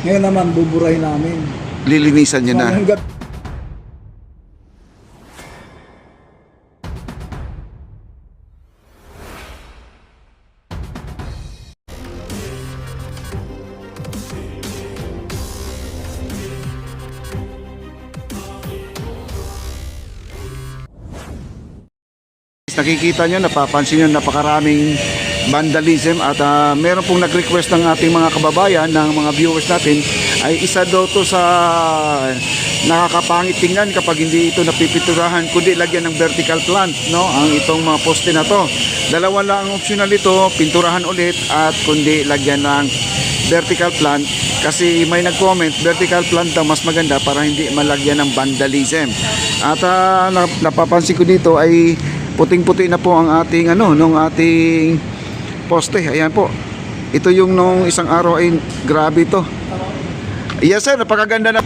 Ngayon naman, buburahin namin. Lilinisan nyo na. Hanggang Nakikita nyo, napapansin nyo, napakaraming vandalism at meron pong nag-request ng ating mga kababayan, ng mga viewers natin, ay isa daw to sa nakakapangit tingnan kapag hindi ito napipinturahan, kundi lagyan ng vertical plant, no? Ang itong mga poste na to. Dalawa lang ang optional ito, pinturahan ulit at kundi lagyan ng vertical plant, kasi may nag-comment vertical plant daw mas maganda para hindi malagyan ng vandalism. At napapansin ko dito ay puting-puti na po ang ating nung ating poste. Ayan po. Ito yung nung isang araw ay grabe ito. Yes sir, napakaganda na.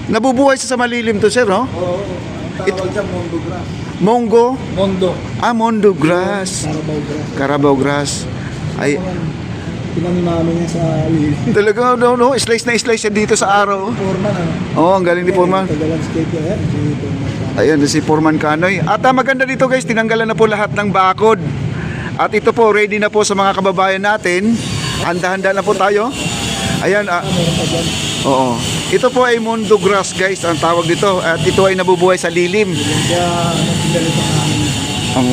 Nabubuhay sa malilim to sir, no? Oo. Tawag siya Mondo Grass. Mongo? Mondo. Mondo grass. Carabao Grass. Carabao grass. Ay, Tinanim namin niya sa lilim. talaga no, slice na slice yan dito sa araw. Foreman, Ang galing ni Foreman. Taga-landscape yan. Si Foreman. Ayan, si Foreman Kanoy. At maganda dito guys, tinanggalan na po lahat ng bakod. At ito po, ready na po sa mga kababayan natin. Handa-handa na po tayo. Ayan, Meron pa dyan. oo. Ito po ay Mondo Grass guys, ang tawag dito. At ito ay nabubuhay sa lilim. Kaya pinalito namin.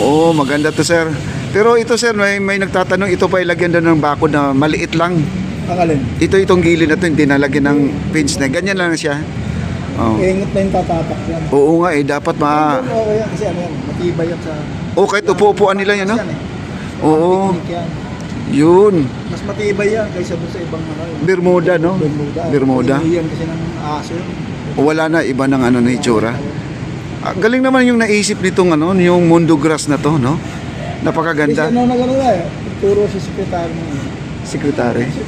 Oo, maganda to sir. Pero ito sir, may nagtatanong, ito pa ilagyan doon ng bakod na maliit lang. Ang alin? Itong gilid na to, hindi nalagyan ng pins na. Ganyan lang siya. Oo. Ingat na yung tatapak yan. Oo nga dapat Okay yan kasi yan, matibay yan sa... kahit upo-upuan nila yan, no? Yan, Oo, Picnic yan. yun. Mas matibay yan kaysa doon sa ibang yung Bermuda, no? Bermuda. Yan kasi ng aso yun. Wala na, iba ng na itsura. Galing naman yung naisip nitong yung Mondo Grass na to, no? Napakaganda. Kasi nagano na turo si sekretary mo. Sekretary. Kasi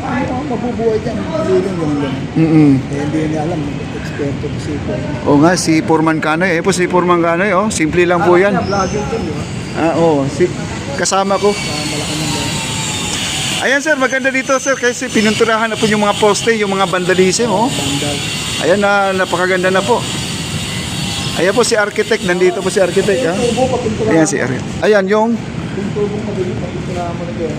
mabubuhay dyan, liling ganun. Eh, hindi niya alam, eksperto kasi ito. O nga, si Foreman Kanoy. Po si Foreman Kanoy, simple lang po yan. Vlogger ko, di ba? Kasama ko. Malaki ng yan. Ayan sir, maganda dito sir, kasi pinunturahan na po yung mga poste, yung mga vandalism, Bandal. Ayan napakaganda na po. Ayan po si architect, nandito po si architect, ha? Tubo, papinturahan. Ayan si architect. Ayan yung Yung tubong madilim, papinturahan mo na dyan.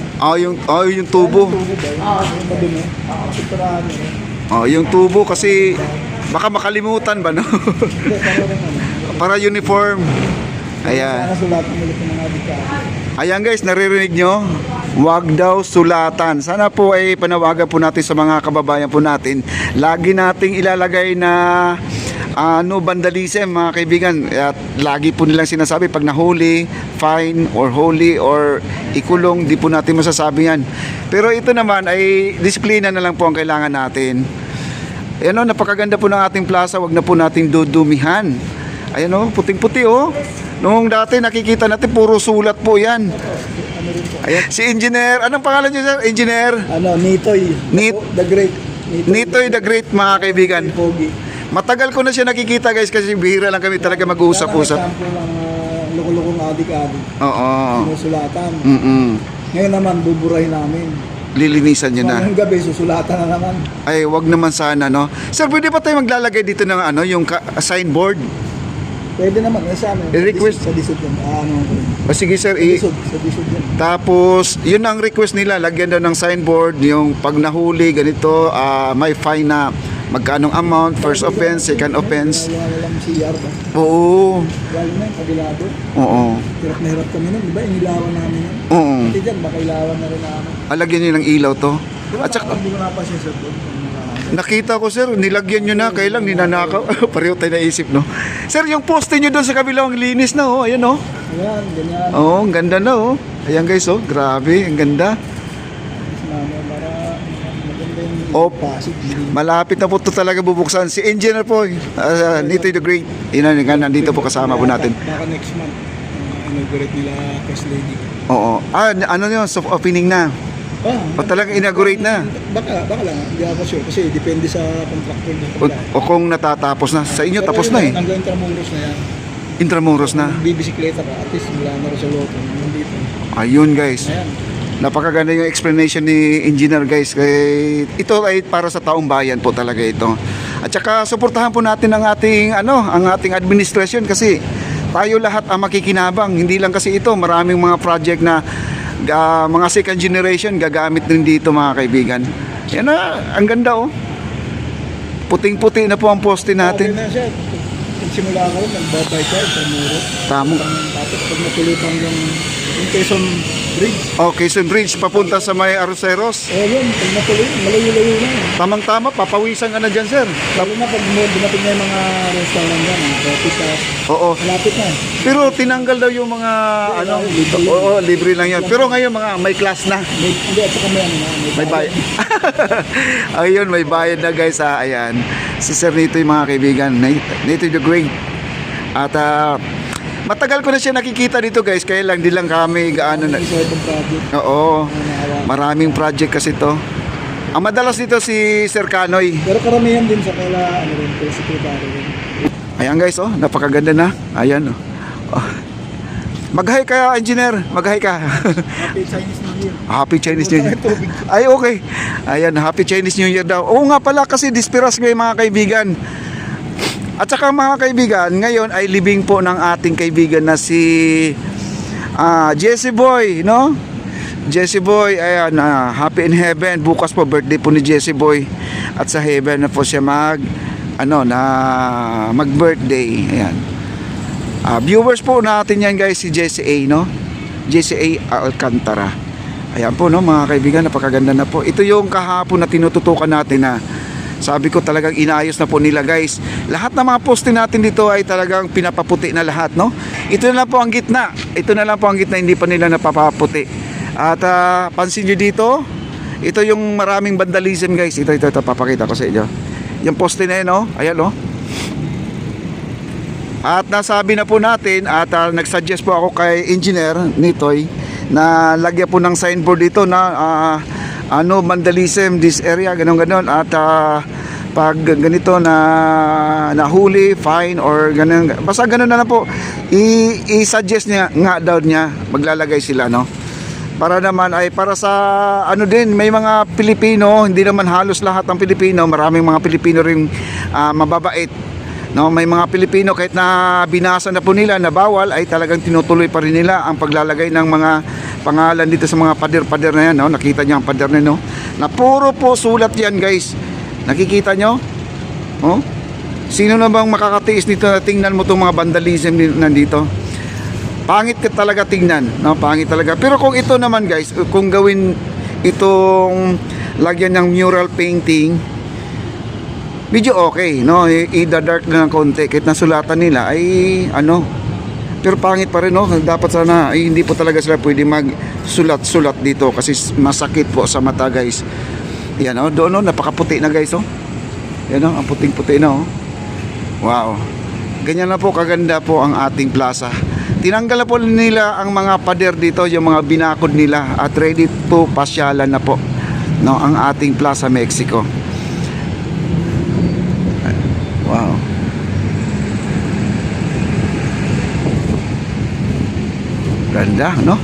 yung tubo. Tubo ba? Yung madumi. Papinturahan mo. Yung tubo kasi baka makalimutan ba, no? Hindi, pero rin Para uniform. Ayan. Sana sulatan ulit ng mga dikado. Ayan guys, naririnig nyo? Huwag daw sulatan. Sana po ay panawagan po natin sa mga kababayan po natin. Lagi nating ilalagay na vandalism mga kaibigan. At lagi po nilang sinasabi pag nahuli, fine or holy or ikulong, di po natin masasabi yan. Pero ito naman ay disiplina na lang po ang kailangan natin. Ayan napakaganda po ng ating plaza. Huwag na po nating dudumihan. Ayan puting-puti Noong dati nakikita natin puro sulat po yan. Ayan. Si Engineer, anong pangalan niyo sir? Engineer? Nitoy. The Great. Nitoy the Great mga kaibigan. Pogi. Matagal ko na siya nakikita guys kasi bihira lang kami talaga mag-uusap-usap. Example ng loko-lokong adik-adik. Oo. Sinusulatan. Ngayon naman, buburahin namin. Lilinisan nyo na. Ngayong gabi, susulatan na naman. Ay, wag naman sana, no? Sir, pwede pa tayo maglalagay dito ng yung signboard? Pwede naman, sa amin. I-request. Sa disod yan. Sige sir, Sa disod yan. tapos, yun ang request nila, lagyan daw ng signboard, yung pag nahuli, ganito, may fine na magkanong amount, first offense, second offense. Walang CR ba? Oo. Lalo na yung kabilado. Oo. Hirap na hirap kami nun, di ba? Inilawan namin yun. Oo. Pati dyan, baka ilawan na rin namin. Alagyan nyo ng ilaw to. Di ba, At saka, hindi ko napansin sa doon. nakita ko sir, nilagyan nyo na, kailang ninanakaw. Pareho tayo naisip, no? Sir, yung poste nyo doon sa kabilang linis na, ayan, Ayan, ganyan. ang ganda na, Ayan guys, grabe, ang ganda. Para maganda yung Oh, pasig. malapit na po ito talaga bubuksan. Si Engineer po, Nitoy the Great. Nandito po kasama po natin. Baka next month, inaugurate nila First Lady. Oo. Ano yun, soft opening na. O talagang inaugurate na. Baka lang, hindi ako sure kasi depende sa contractor niya. O kung natatapos na. Sa inyo, tapos na eh. Hanggang Intramuros na yan. Intramuros na. Bibisikleta ka, at least mula na rin sa Lotto. Nandito. Ayun guys. Ayan. Napakaganda yung explanation ni engineer guys. Ito ay para sa taong bayan po talaga ito. At saka suportahan po natin ang ating ang ating administration kasi tayo lahat ang makikinabang. Hindi lang kasi ito, maraming mga project na mga second generation gagamit din dito mga kaibigan. Yan na, ang ganda oh. Puting-puti na po ang poste Okay natin. na siya. Simula ako, nagbabay siya sa muro. Tamo. Tapos pag natuloy pang yung Quezon Bridge. Okay, so bridge papunta sa may Arroceros. Yun, pag natuloy, malayo-layo na. Tamang-tama, papawisan ka na dyan, sir. Lalo na pag dumating na yung mga restaurant dyan, mga coffee shop, Oo. malapit na. Pero tinanggal daw yung mga libre. Oo, libre lang yan. Pero ngayon mga may class na. Hindi, at saka may May bayad. Ayun, may bayad na guys. Ayan. Si Sir Nito yung mga kaibigan. Nito the Great. At matagal ko na siya nakikita dito guys. Kaya lang, di lang kami gaano na. Isa itong project. Oo. na Maraming project kasi to. Ang madalas dito si Sir Kanoy. Pero karamihan din sa kala, kay secretary rin. Ayan guys, oh, napakaganda na. Ayan, oh. Oh. Mag-hi ka, engineer. Mag-hi ka. Happy Chinese New Year. Happy Chinese New Year. Tubig. Ay, okay. Ayan, Happy Chinese New Year daw. Oo nga pala kasi Dispiras ngayon mga kaibigan. At saka mga kaibigan, ngayon ay libing po ng ating kaibigan na si Jesse Boy, no? Jesse Boy, ayan, happy in heaven. Bukas po birthday po ni Jesse Boy. At sa heaven na po siya mag-birthday. Ayan. Viewers po natin yan guys, si Jesse A, no? Jesse A Alcantara. Ayan po, no, mga kaibigan, napakaganda na po. Ito yung kahapon na tinututukan natin na sabi ko talagang inaayos na po nila guys. Lahat ng mga poste natin dito ay talagang pinapaputi na lahat, no? Ito na lang po ang gitna. Ito na lang po ang gitna, hindi pa nila napapaputi. At pansin nyo dito, ito yung maraming vandalism guys. Ito, papakita ko sa inyo. Yung poste na yun, no? Ayan, no? At nasabi na po natin at nagsuggest po ako kay engineer Nitoy na lagyan po ng signboard dito na vandalism this area, ganon at pag ganito na nahuli, fine or ganon, basta ganon na lang po i-suggest niya nga daw niya, maglalagay sila, no? Para naman ay para sa din, may mga Pilipino, hindi naman halos lahat ng Pilipino, maraming mga Pilipino ring mababait. No, may mga Pilipino kahit na binasa na po nila na bawal ay talagang tinutuloy pa rin nila ang paglalagay ng mga pangalan dito sa mga pader-pader na yan, no? Nakita niyo ang pader na, no? Na puro po sulat yan guys. Nakikita nyo? Oh? Sino na bang makakatiis nito na tingnan mo itong mga vandalism nandito? Pangit ka talaga tingnan, no? Pangit talaga. Pero kung ito naman guys, kung gawin itong lagyan ng mural painting, medyo okay, no? I-dark na ng konti kahit nasulatan nila ay pero pangit pa rin, no? Dapat sana ay hindi po talaga sila pwede magsulat-sulat dito kasi masakit po sa mata guys. Yan, oh, doon, no? Napakaputi na guys, oh. Yan, oh, ang puting-puti na, oh. Wow. Ganyan na po kaganda po ang ating plaza. Tinanggal na po nila ang mga pader dito, yung mga binakod nila at ready po pasyalan na po, no, ang ating Plaza Mexico. Wow. Ganda, no?